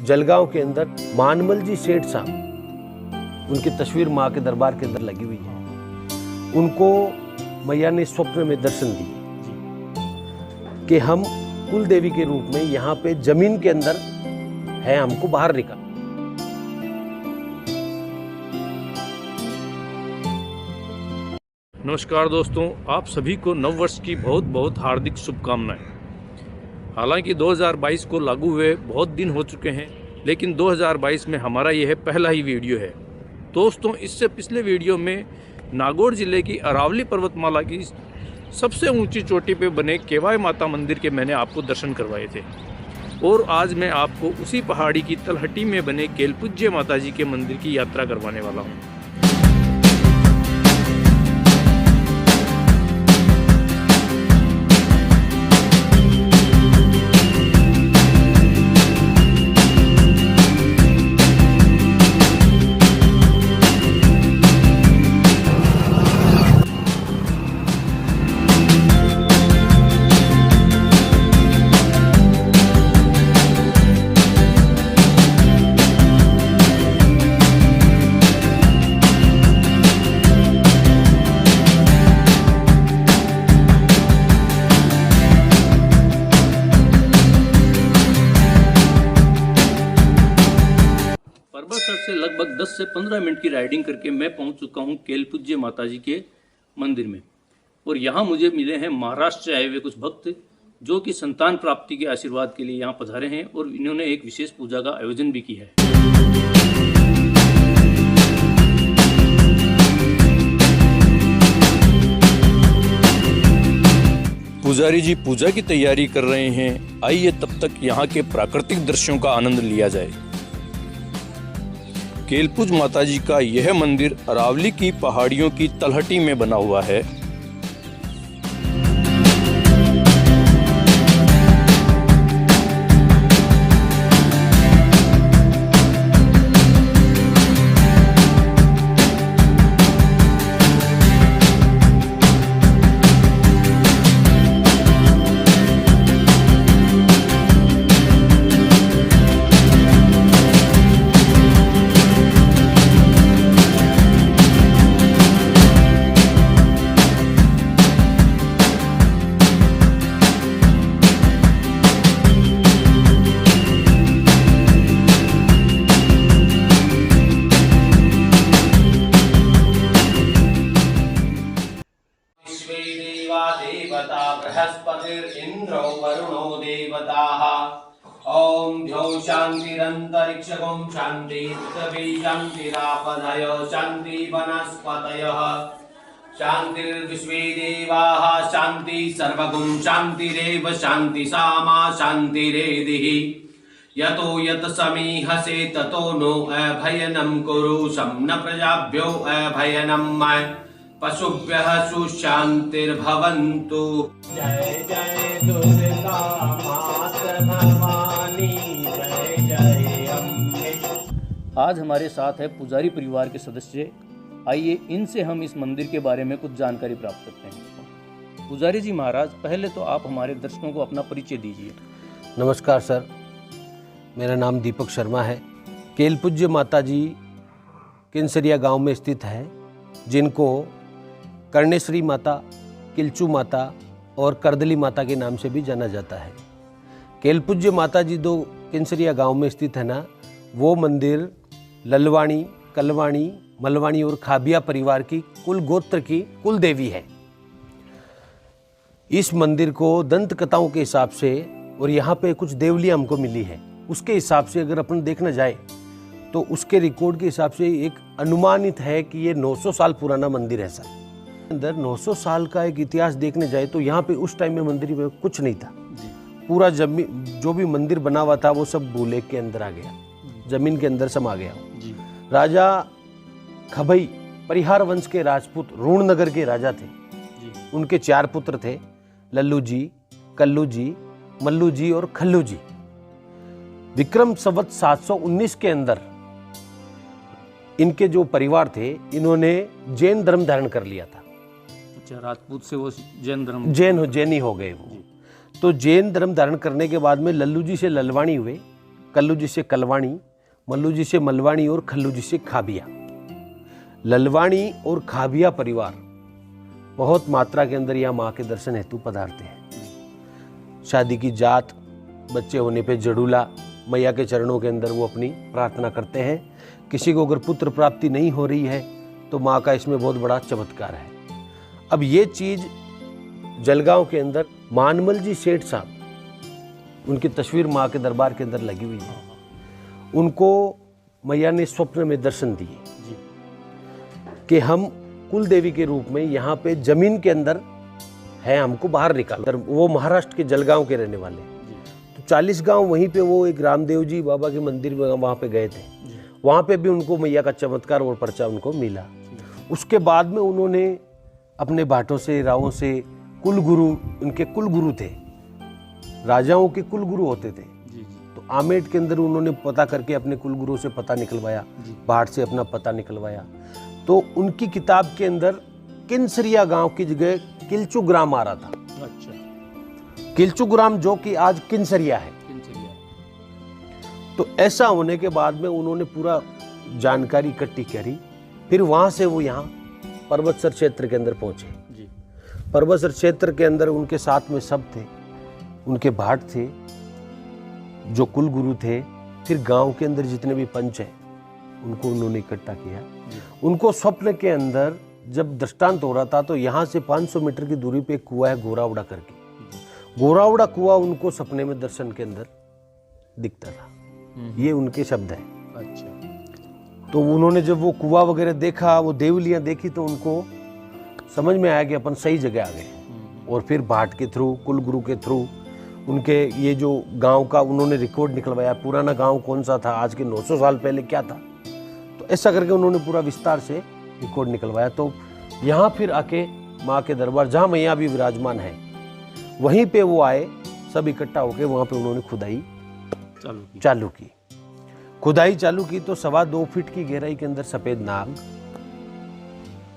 जलगांव के अंदर मानमल जी सेठ साहब, उनकी तस्वीर माँ के दरबार के अंदर लगी हुई है। उनको मैया ने स्वप्न में दर्शन दिए कि हम कुल देवी के रूप में यहाँ पे जमीन के अंदर है, हमको बाहर निकाल। नमस्कार दोस्तों, आप सभी को नव वर्ष की बहुत बहुत हार्दिक शुभकामनाएं। हालांकि 2022 को लागू हुए बहुत दिन हो चुके हैं, लेकिन 2022 में हमारा यह पहला ही वीडियो है। दोस्तों, इससे पिछले वीडियो में नागौर जिले की अरावली पर्वतमाला की सबसे ऊंची चोटी पे बने केवाय माता मंदिर के मैंने आपको दर्शन करवाए थे, और आज मैं आपको उसी पहाड़ी की तलहटी में बने केलपूज्य माता जी के मंदिर की यात्रा करवाने वाला हूँ। पर्वतसर से लगभग 10 से 15 मिनट की राइडिंग करके मैं पहुंच चुका हूं केलपूज्य माता जी के मंदिर में, और यहां मुझे मिले हैं महाराष्ट्र से आए हुए कुछ भक्त जो कि संतान प्राप्ति के आशीर्वाद के लिए यहां पधारे हैं, और इन्होंने एक विशेष पूजा का आयोजन भी किया है। पुजारी जी पूजा की तैयारी कर रहे हैं। आइए तब तक यहाँ के प्राकृतिक दृश्यों का आनंद लिया जाए। केलपूज माता जी का यह मंदिर अरावली की पहाड़ियों की तलहटी में बना हुआ है। देवता बृहस्पतिर्इन्द्रो वरुणो देवताः। ओम द्यौ शान्तिरन्तरिक्षगं शान्ति पृथिवी शान्तिरापदयो शान्ति वनस्पतयः शान्तिर्विश्वे देवाः शान्ति सर्वगुं शान्तिरेव शान्ति सामा शान्तिरेधिः। यतो यत समीहसे ततो नो अभयनं कुरु शं न प्रजाभ्यो अभयनं मय पशुभ्यः सुशान्तिर्भवन्तु। जय जय दुर्गा माता भवानी, जय जय अम्बे। आज हमारे साथ है पुजारी परिवार के सदस्य। आइए इनसे हम इस मंदिर के बारे में कुछ जानकारी प्राप्त करते हैं। पुजारी जी महाराज, पहले तो आप हमारे दर्शकों को अपना परिचय दीजिए। नमस्कार सर, मेरा नाम दीपक शर्मा है। केलपूज्य माता जी किनसरिया गांव में स्थित है, जिनको कर्णेश्वरी माता, किलचू माता और करदली माता के नाम से भी जाना जाता है। केलपूज्य माता जी दो किनसरिया गांव में स्थित है ना, वो मंदिर ललवाणी, कलवाणी, मलवाणी और खाबिया परिवार की कुल गोत्र की कुल देवी है। इस मंदिर को दंत कथाओं के हिसाब से और यहाँ पे कुछ देवलियाँ हमको मिली है, उसके हिसाब से अगर अपन देखना जाए तो उसके रिकॉर्ड के हिसाब से एक अनुमानित है कि ये 900 साल पुराना मंदिर है सर। अंदर 900 साल का एक इतिहास देखने जाए तो यहाँ पे उस टाइम में मंदिर में कुछ नहीं था। पूरा जमीन जो भी मंदिर बना हुआ था वो सब भूलेख के अंदर आ गया, जमीन के अंदर समा गया। राजा खबई परिहार वंश के राजपूत रूणनगर के राजा थे। उनके 4 पुत्र थे, लल्लू जी, कल्लू जी, मल्लू जी और खल्लू जी। विक्रम संवत 719 के अंदर इनके जो परिवार थे, इन्होंने जैन धर्म धारण कर लिया था। अच्छा, राजपूत से वो जैनी हो गए वो। तो जैन धर्म धारण करने के बाद में लल्लू जी से ललवाणी हुए कल्लू जी से कलवाणी, मल्लू जी से मलवाणी और खल्लू जी से खाबिया। ललवाणी और खाबिया परिवार बहुत मात्रा के अंदर यहाँ माँ के दर्शन हेतु पधारते हैं। शादी की जात, बच्चे होने पे जड़ूला, मैया के चरणों के अंदर वो अपनी प्रार्थना करते हैं। किसी को अगर पुत्र प्राप्ति नहीं हो रही है तो माँ का इसमें बहुत बड़ा चमत्कार है। अब ये चीज़ जलगांव के अंदर मानमल जी सेठ साहब, उनकी तस्वीर माँ के दरबार के अंदर लगी हुई है। उनको मैया ने स्वप्न में दर्शन दिए कि हम कुल देवी के रूप में यहाँ पे जमीन के अंदर है, हमको बाहर निकाल। वो महाराष्ट्र के जलगांव के रहने वाले, तो 40 गांव वहीं पे वो एक रामदेव जी बाबा के मंदिर में वहाँ पे गए थे। वहाँ पे भी उनको मैया का चमत्कार और पर्चा उनको मिला। उसके बाद में उन्होंने अपने भाटों से, रावों से कुल गुरु, उनके कुल गुरु थे, राजाओं के कुल गुरु होते थे। तो आमेट के अंदर उन्होंने पता करके अपने कुल गुरु से पता निकलवाया, भाट से अपना पता निकलवाया। तो उनकी किताब के अंदर किनसरिया गांव की जगह किलचू ग्राम आ रहा था। अच्छा। किलचू ग्राम जो कि आज किनसरिया है। तो ऐसा होने के बाद में उन्होंने पूरा जानकारी इकट्ठी करी। फिर वहां से वो यहाँ पर्वतसर क्षेत्र के अंदर पहुंचे। पर्वतसर क्षेत्र के अंदर उनके साथ में सब थे, उनके भाट थे जो कुल गुरु थे। फिर गांव के अंदर जितने भी पंच हैं उनको उन्होंने इकट्ठा किया। उनको स्वप्न के अंदर जब दृष्टांत हो रहा था तो यहाँ से 500 मीटर की दूरी पे एक कुआं है गोरावड़ा करके। गोरावड़ा कुआं उनको सपने में दर्शन के अंदर दिखता था। ये उनके शब्द है। अच्छा। तो उन्होंने जब वो कुआं वगैरह देखा, वो देवलियां देखी, तो उनको समझ में आया कि अपन सही जगह आ गए। और फिर भाट के थ्रू, कुल गुरु के थ्रू, उनके ये जो गांव का उन्होंने रिकॉर्ड निकलवाया, पुराना गांव कौन सा था, आज के 900 साल पहले क्या था, तो ऐसा करके उन्होंने पूरा विस्तार से रिकॉर्ड निकलवाया। तो यहाँ फिर आके माँ के दरबार, जहाँ मैया भी विराजमान है, वहीं पे वो आए, सब इकट्ठा होके वहाँ पे उन्होंने खुदाई चालू की। खुदाई चालू की तो 2.25 फीट की गहराई के अंदर सफेद नाग,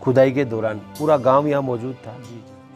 खुदाई के दौरान पूरा गांव यहाँ मौजूद था।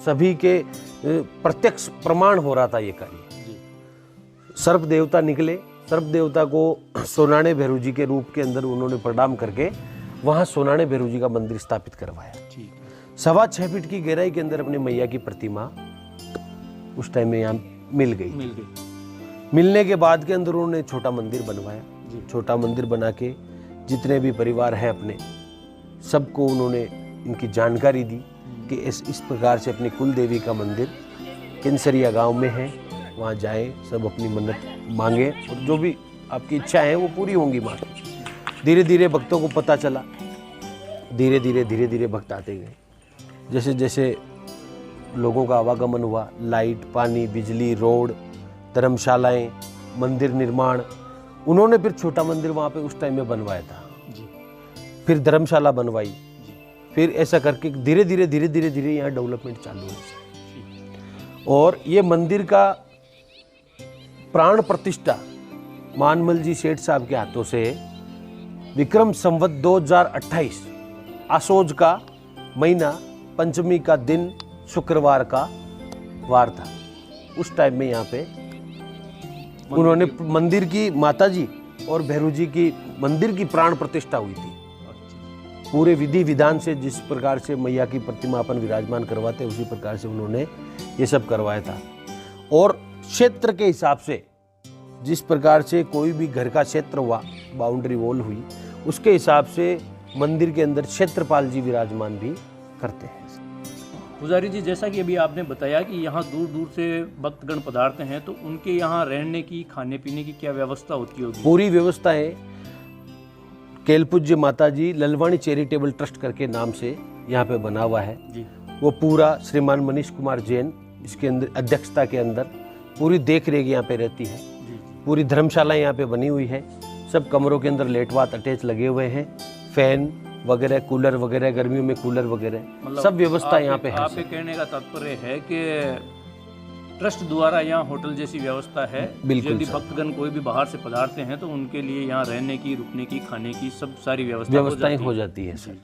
सभी के प्रत्यक्ष प्रमाण हो रहा था ये कार्य। सर्प देवता निकले, सर्प देवता को सोनाने भैरू जी के रूप के अंदर उन्होंने प्रणाम करके वहाँ सोनाने भैरू जी का मंदिर स्थापित करवाया। 6.25 फीट की गहराई के अंदर अपने मैया की प्रतिमा उस टाइम में यहाँ मिल गई। मिलने के बाद के अंदर उन्होंने छोटा मंदिर बनवाया। छोटा मंदिर बना के जितने भी परिवार हैं अपने, सबको उन्होंने इनकी जानकारी दी कि इस प्रकार से अपनी कुल देवी का मंदिर किनसरिया गांव में है, वहाँ जाएं, सब अपनी मन्नत मांगे और जो भी आपकी इच्छा है वो पूरी होंगी माँ की। धीरे धीरे भक्तों को पता चला, धीरे धीरे भक्त आते गए। जैसे जैसे लोगों का आवागमन हुआ, लाइट, पानी, बिजली, रोड, धर्मशालाएं, मंदिर निर्माण, उन्होंने फिर छोटा मंदिर वहाँ पे उस टाइम में बनवाया था। फिर धर्मशाला बनवाई, फिर ऐसा करके धीरे धीरे यहाँ डेवलपमेंट चालू हुई। और ये मंदिर का प्राण प्रतिष्ठा मानमल जी सेठ साहब के हाथों से विक्रम संवत 2028 आसोज का महीना, पंचमी का दिन, शुक्रवार का वार था। उस टाइम में यहाँ पे उन्होंने मंदिर की, माता जी और भैरू जी की मंदिर की प्राण प्रतिष्ठा हुई थी। पूरे विधि विधान से, जिस प्रकार से मैया की प्रतिमा अपन विराजमान करवाते उसी प्रकार से उन्होंने ये सब करवाया था। और क्षेत्र के हिसाब से, जिस प्रकार से कोई भी घर का क्षेत्र हुआ, बाउंड्री वॉल हुई, उसके हिसाब से मंदिर के अंदर क्षेत्रपाल जी विराजमान भी करते हैं। पुजारी जी, जैसा कि अभी आपने बताया कि यहाँ दूर दूर से भक्तगण पधारते हैं, तो उनके यहाँ रहने की, खाने पीने की क्या व्यवस्था होती होगी? पूरी व्यवस्था है। केलपूज्य माता जी ललवाणी चैरिटेबल ट्रस्ट करके नाम से यहाँ पे बना हुआ है जी। वो पूरा श्रीमान मनीष कुमार जैन इसके अंदर अध्यक्षता के अंदर पूरी देख रेख यहाँ पे रहती है जी। पूरी धर्मशाला यहाँ पे बनी हुई है। सब कमरों के अंदर लेटवात अटैच लगे हुए हैं, फैन वगैरह, कूलर वगैरह, गर्मियों में कूलर वगैरह, सब व्यवस्था यहाँ पे है। आपके कहने का तात्पर्य है कि ट्रस्ट द्वारा यहाँ होटल जैसी व्यवस्था है। बिल्कुल। यदि भक्तगण कोई भी बाहर से पधारते हैं तो उनके लिए यहाँ रहने की, रुकने की, खाने की सब सारी व्यवस्थाएं हो जाती है सर।